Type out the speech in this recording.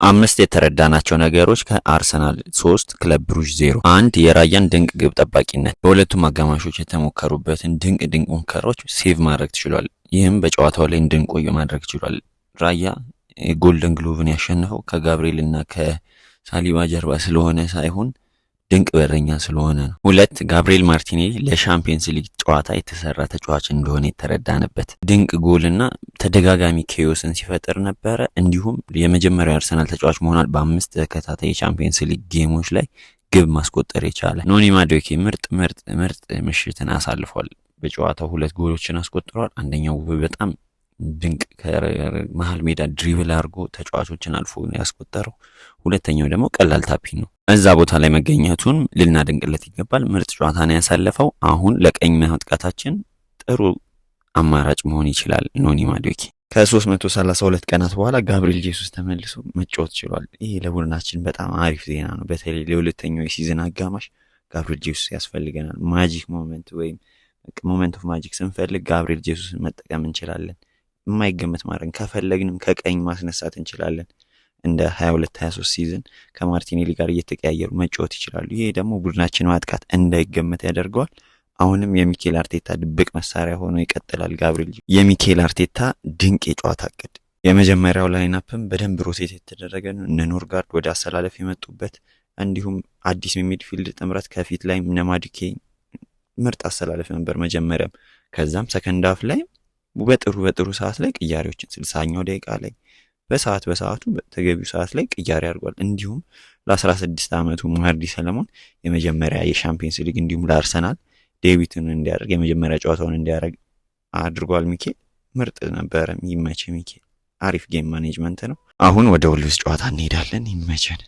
5 የተረዳናቸው ነገሮች ከአርሰናል 3 ክለብ ብሩዥ 0። 1 የራያን ድንቅ ግብ ጠባቂነት በሁለቱም አጋማሾች የተሞከሩበትን ድንቅ ሙከራዎች ሴቭ ማድረግ ችሏል። ይህም በጨዋታው ላይ እንድንቆይ ማድረግ ችሏል። ራያ ጎልደን ግሎቭን ያሸነፈው ከጋብሪኤል እና ከሳሊባ ጀርባ ስለሆነ ሳይሆን ድንቅ በረኛ ስለሆነ ነው። 2 ጋብሪኤል ማርቲኔሊ ለሻምፒየንስ ሊግ ጨዋታ የተሰራ ተጫዋች እንደሆነ የተረዳንበት ድንቅ ጎልና ተደጋጋሚ ኬዮስን ሲፈጥር ነበረ። እንዲሁም የመጀመሪያው አርሰናል ተጫዋች መሆናል በ5 ተከታታይ የቻምፒየንስ ሊግ ጌሞች ላይ ግብ ማስቆጠር የቻለ። ኖኒ ማዱኬ ምርጥ ምሽትን አሳልፏል። በጨዋታው 2 ጎሎችን አስቆጥሯል። አንደኛው በጣም ድንቅ ከመሃል ሜዳ ድሪብል አድርጎ ተጫዋቾችን አልፎ ያስቆጠረው፣ ሁለተኛው ደግሞ ቀላል ታፒን ነው። እዛ ቦታ ላይ መገኘቱን ልናደንቅለት ይገባል። ምርጥ ጨዋታ ነው ያሳለፈው። አሁን ለቀኝ ማጥቃታችን ጥሩ አማራጭ መሆን ይችላል ኖኒ ማዱኬ። ከ332 ቀናት በኋላ ጋብሪኤል ጄሱስ ተመልሶ መጫወት ችሏል። ይሄ ለቡድናችን በጣም አሪፍ ዜና ነው። በተለይ ለሁለተኛው የሲዝን አጋማሽ ጋብሪኤል ጄሱስ ያስፈልገናል። ማጂክ ሞመንት ወይም ሞመንት ኦፍ ማጂክ ስንፈልግ ጋብሪኤል ጄሱስን መጠቀም እንችላለን። የማይገመት ማድረግ ከፈለግንም ከቀኝ ማስነሳት እንችላለን። እንደ 22-23 ሲዝን ከማርቲኔሊ ጋር እየተቀያየሩ መጫወት ይችላሉ። ይሄ ደግሞ ቡድናችን ማጥቃት እንዳይገመት ያደርገዋል። አሁንም የሚኬል አርቴታ ድብቅ መሳሪያ ሆኖ ይቀጥላል። ጋብሪኤል የሚኬል አርቴታ ድንቅ የጨዋታ እቅድ፣ የመጀመሪያው ላይናፕም በደንብ ሮቴት የተደረገ ነው። እነ ኖርጋርድ ወደ አሰላለፍ የመጡበት እንዲሁም አዲስ የሚድፊልድ ጥምረት ከፊት ላይ እነ ማዱኬ ምርጥ አሰላለፍ ነበር መጀመሪያም። ከዛም ሰከንድ ሃፍ ላይ በጥሩ ሰዓት ላይ ቅያሬዎችን 60ኛው ደቂቃ ላይ በሰዓቱ በተገቢው ሰዓት ላይ ቅያሬ አድርጓል። እንዲሁም ለ16 ዓመቱ ማርዲ ሰለሞን የመጀመሪያ የሻምፒየንስ ሊግ እንዲሁም ለአርሰናል ዴቢቱን እንዲያደርግ የመጀመሪያ ጨዋታውን እንዲያደርግ አድርጓል። ሚኬል ምርጥ ነበረ። ይመች ሚኬል። አሪፍ ጌም ማኔጅመንት ነው። አሁን ወደ ወልቭስ ጨዋታ እንሄዳለን። ይመቸን።